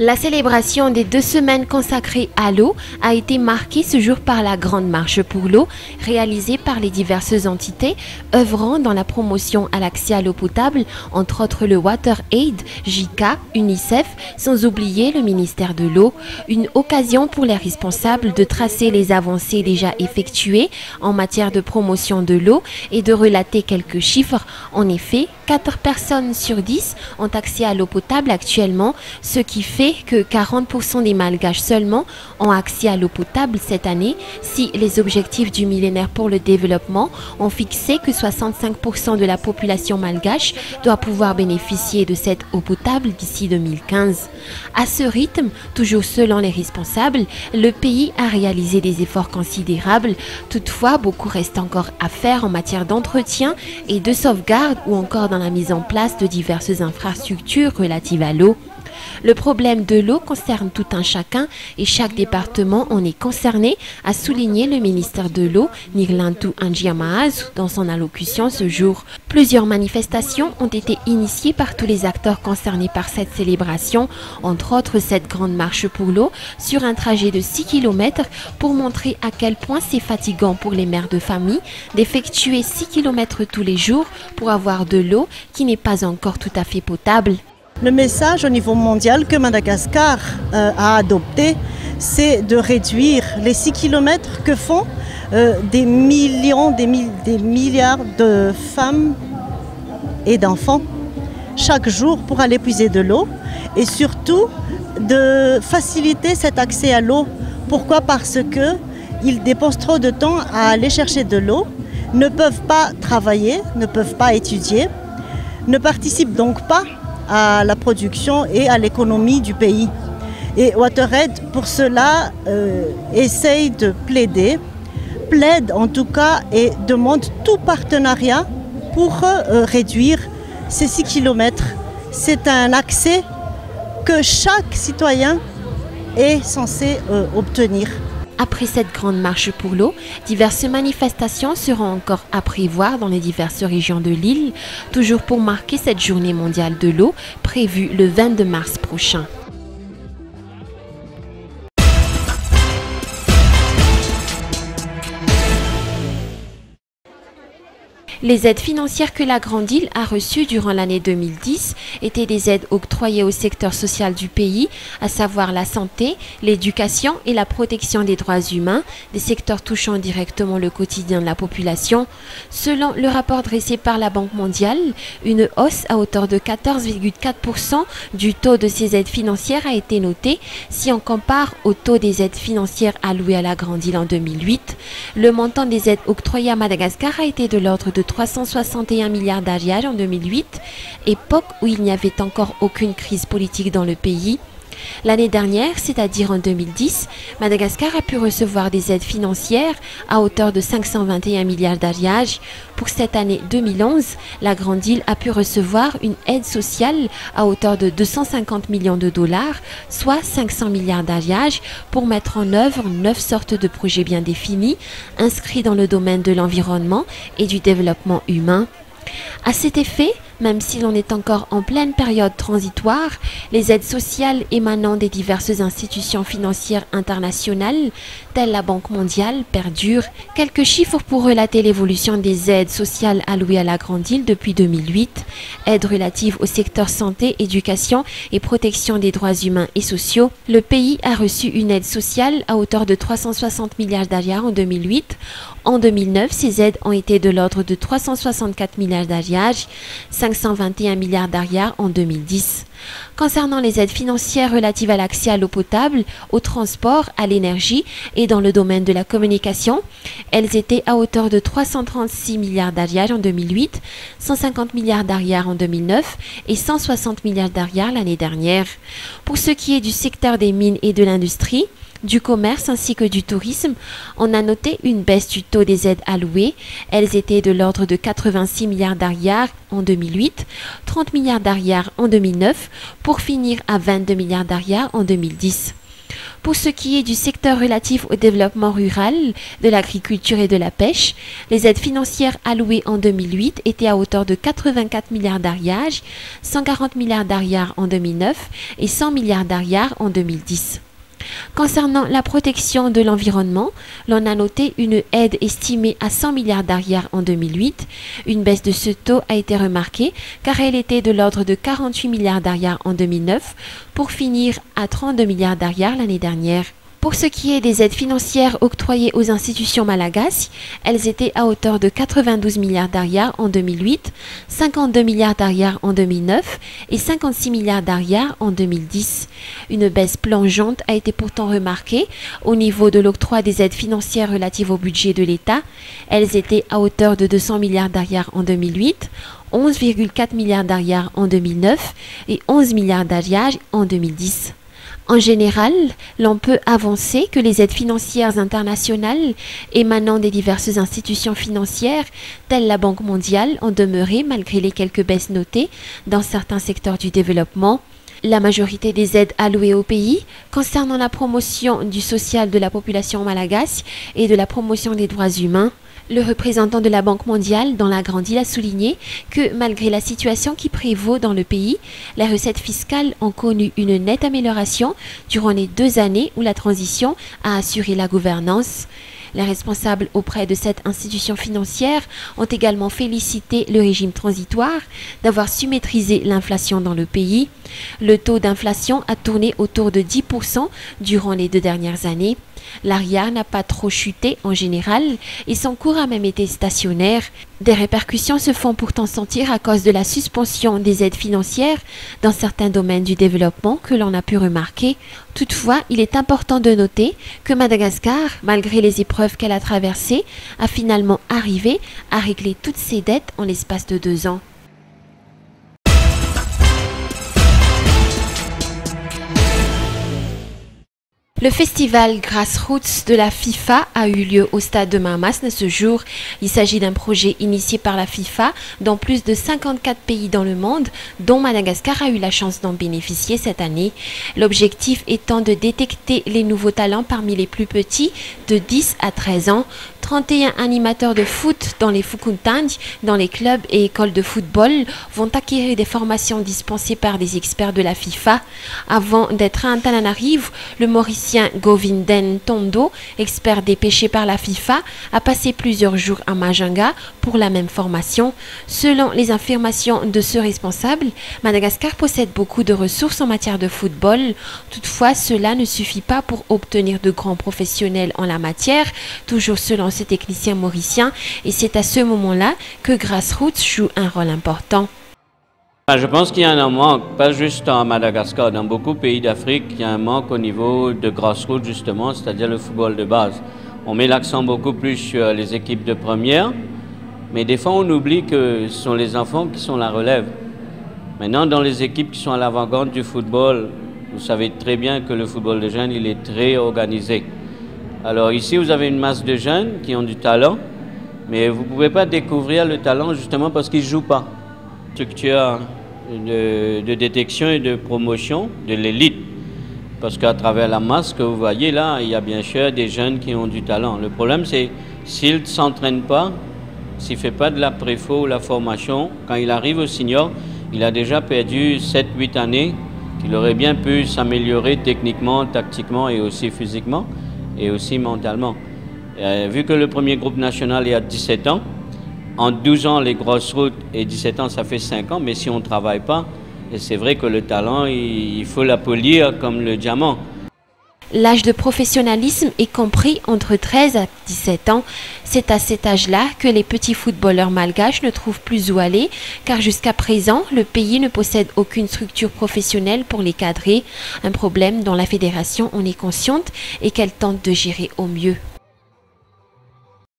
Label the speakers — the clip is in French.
Speaker 1: La célébration des 2 semaines consacrées à l'eau a été marquée ce jour par la Grande Marche pour l'eau, réalisée par les diverses entités œuvrant dans la promotion à l'accès à l'eau potable, entre autres le WaterAid, JICA, UNICEF, sans oublier le ministère de l'eau. Une occasion pour les responsables de tracer les avancées déjà effectuées en matière de promotion de l'eau et de relater quelques chiffres. En effet, 4 personnes sur 10 ont accès à l'eau potable actuellement, ce qui fait que 40% des Malgaches seulement ont accès à l'eau potable cette année, si les objectifs du millénaire pour le développement ont fixé que 65% de la population malgache doit pouvoir bénéficier de cette eau potable d'ici 2015. À ce rythme, toujours selon les responsables, le pays a réalisé des efforts considérables. Toutefois, beaucoup reste encore à faire en matière d'entretien et de sauvegarde ou encore dans la mise en place de diverses infrastructures relatives à l'eau. Le problème de l'eau concerne tout un chacun et chaque département en est concerné, a souligné le ministère de l'eau, Nirlantu Anjiamaaz, dans son allocution ce jour. Plusieurs manifestations ont été initiées par tous les acteurs concernés par cette célébration, entre autres cette grande marche pour l'eau, sur un trajet de 6 km pour montrer à quel point c'est fatigant pour les mères de famille d'effectuer 6 km tous les jours pour avoir de l'eau qui n'est pas encore tout à fait potable.
Speaker 2: Le message au niveau mondial que Madagascar a adopté, c'est de réduire les 6 km que font des millions, des milliards de femmes et d'enfants chaque jour pour aller puiser de l'eau et surtout de faciliter cet accès à l'eau. Pourquoi? Parce qu'ils dépensent trop de temps à aller chercher de l'eau, ne peuvent pas travailler, ne peuvent pas étudier, ne participent donc pas à la production et à l'économie du pays. Et WaterAid, pour cela, essaye de plaide en tout cas et demande tout partenariat pour réduire ces 6 km. C'est un accès que chaque citoyen est censé obtenir.
Speaker 1: Après cette grande marche pour l'eau, diverses manifestations seront encore à prévoir dans les diverses régions de l'île, toujours pour marquer cette journée mondiale de l'eau prévue le 22 mars prochain. Les aides financières que la Grande Île a reçues durant l'année 2010 étaient des aides octroyées au secteur social du pays, à savoir la santé, l'éducation et la protection des droits humains, des secteurs touchant directement le quotidien de la population. Selon le rapport dressé par la Banque mondiale, une hausse à hauteur de 14,4% du taux de ces aides financières a été notée si on compare au taux des aides financières allouées à la Grande Île en 2008. Le montant des aides octroyées à Madagascar a été de l'ordre de 361 milliards d'ariages en 2008, époque où il n'y avait encore aucune crise politique dans le pays. L'année dernière, c'est-à-dire en 2010, Madagascar a pu recevoir des aides financières à hauteur de 521 milliards d'ariages. Pour cette année 2011, la Grande Île a pu recevoir une aide sociale à hauteur de 250 millions de dollars, soit 500 milliards d'ariages, pour mettre en œuvre 9 sortes de projets bien définis, inscrits dans le domaine de l'environnement et du développement humain. À cet effet, même si l'on est encore en pleine période transitoire, les aides sociales émanant des diverses institutions financières internationales, telles la Banque mondiale, perdurent. Quelques chiffres pour relater l'évolution des aides sociales allouées à la Grande Île depuis 2008. Aides relatives au secteur santé, éducation et protection des droits humains et sociaux. Le pays a reçu une aide sociale à hauteur de 360 milliards d'ariages en 2008. En 2009, ces aides ont été de l'ordre de 364 milliards d'ariages, 521 milliards d'ariages en 2010. Concernant les aides financières relatives à l'accès à l'eau potable, au transport, à l'énergie et dans le domaine de la communication, elles étaient à hauteur de 336 milliards d'ariages en 2008, 150 milliards d'ariages en 2009 et 160 milliards d'ariages l'année dernière. Pour ce qui est du secteur des mines et de l'industrie, du commerce ainsi que du tourisme, on a noté une baisse du taux des aides allouées. Elles étaient de l'ordre de 86 milliards d'ariages en 2008, 30 milliards d'ariages en 2009, pour finir à 22 milliards d'ariages en 2010. Pour ce qui est du secteur relatif au développement rural, de l'agriculture et de la pêche, les aides financières allouées en 2008 étaient à hauteur de 84 milliards d'ariages, 140 milliards d'ariages en 2009 et 100 milliards d'ariages en 2010. Concernant la protection de l'environnement, l'on a noté une aide estimée à 100 milliards d'ariages en 2008. Une baisse de ce taux a été remarquée car elle était de l'ordre de 48 milliards d'ariages en 2009 pour finir à 32 milliards d'ariages l'année dernière. Pour ce qui est des aides financières octroyées aux institutions malagasy, elles étaient à hauteur de 92 milliards d'ariages en 2008, 52 milliards d'ariages en 2009 et 56 milliards d'ariages en 2010. Une baisse plongeante a été pourtant remarquée au niveau de l'octroi des aides financières relatives au budget de l'État. Elles étaient à hauteur de 200 milliards d'ariages en 2008, 11,4 milliards d'ariages en 2009 et 11 milliards d'ariages en 2010. En général, l'on peut avancer que les aides financières internationales émanant des diverses institutions financières, telles la Banque mondiale, ont demeuré malgré les quelques baisses notées dans certains secteurs du développement. La majorité des aides allouées au pays concernant la promotion du social de la population malagasy et de la promotion des droits humains. Le représentant de la Banque mondiale dans la Grande Île a souligné que malgré la situation qui prévaut dans le pays, les recettes fiscales ont connu une nette amélioration durant les 2 années où la transition a assuré la gouvernance. Les responsables auprès de cette institution financière ont également félicité le régime transitoire d'avoir su maîtriser l'inflation dans le pays. Le taux d'inflation a tourné autour de 10% durant les 2 dernières années. L'ARIA n'a pas trop chuté en général et son cours a même été stationnaire. Des répercussions se font pourtant sentir à cause de la suspension des aides financières dans certains domaines du développement que l'on a pu remarquer. Toutefois, il est important de noter que Madagascar, malgré les épreuves qu'elle a traversées, a finalement arrivé à régler toutes ses dettes en l'espace de 2 ans. Le festival Grassroots de la FIFA a eu lieu au stade de Mamasne ce jour. Il s'agit d'un projet initié par la FIFA dans plus de 54 pays dans le monde, dont Madagascar a eu la chance d'en bénéficier cette année. L'objectif étant de détecter les nouveaux talents parmi les plus petits de 10 à 13 ans. 31 animateurs de foot dans les Fukuntandi, dans les clubs et écoles de football, vont acquérir des formations dispensées par des experts de la FIFA. Avant d'être à Antananarivo, le Mauricien Govinden Tondo, expert dépêché par la FIFA, a passé plusieurs jours à Majanga pour la même formation. Selon les affirmations de ce responsable, Madagascar possède beaucoup de ressources en matière de football. Toutefois, cela ne suffit pas pour obtenir de grands professionnels en la matière, toujours selon ce technicien mauricien, et c'est à ce moment-là que Grassroots joue un rôle important.
Speaker 3: Je pense qu'il y a un manque, pas juste à Madagascar, dans beaucoup de pays d'Afrique, il y a un manque au niveau de Grassroots justement, c'est-à-dire le football de base. On met l'accent beaucoup plus sur les équipes de première, mais des fois on oublie que ce sont les enfants qui sont la relève. Maintenant, dans les équipes qui sont à l'avant-garde du football, vous savez très bien que le football de jeunes, il est très organisé. Alors ici, vous avez une masse de jeunes qui ont du talent, mais vous ne pouvez pas découvrir le talent justement parce qu'ils ne jouent pas. Structure de détection et de promotion de l'élite. Parce qu'à travers la masse que vous voyez là, il y a bien sûr des jeunes qui ont du talent. Le problème, c'est s'il ne s'entraîne pas, s'il ne fait pas de la préfo ou la formation, quand il arrive au senior, il a déjà perdu 7-8 années qu'il aurait bien pu s'améliorer techniquement, tactiquement et aussi physiquement et aussi mentalement. Vu que le premier groupe national est à 17 ans, en 12 ans, les Grassroots et 17 ans, ça fait 5 ans, mais si on ne travaille pas, c'est vrai que le talent, il faut la polir comme le diamant.
Speaker 1: L'âge de professionnalisme est compris entre 13 à 17 ans. C'est à cet âge-là que les petits footballeurs malgaches ne trouvent plus où aller, car jusqu'à présent, le pays ne possède aucune structure professionnelle pour les cadrer, un problème dont la fédération en est consciente et qu'elle tente de gérer au mieux.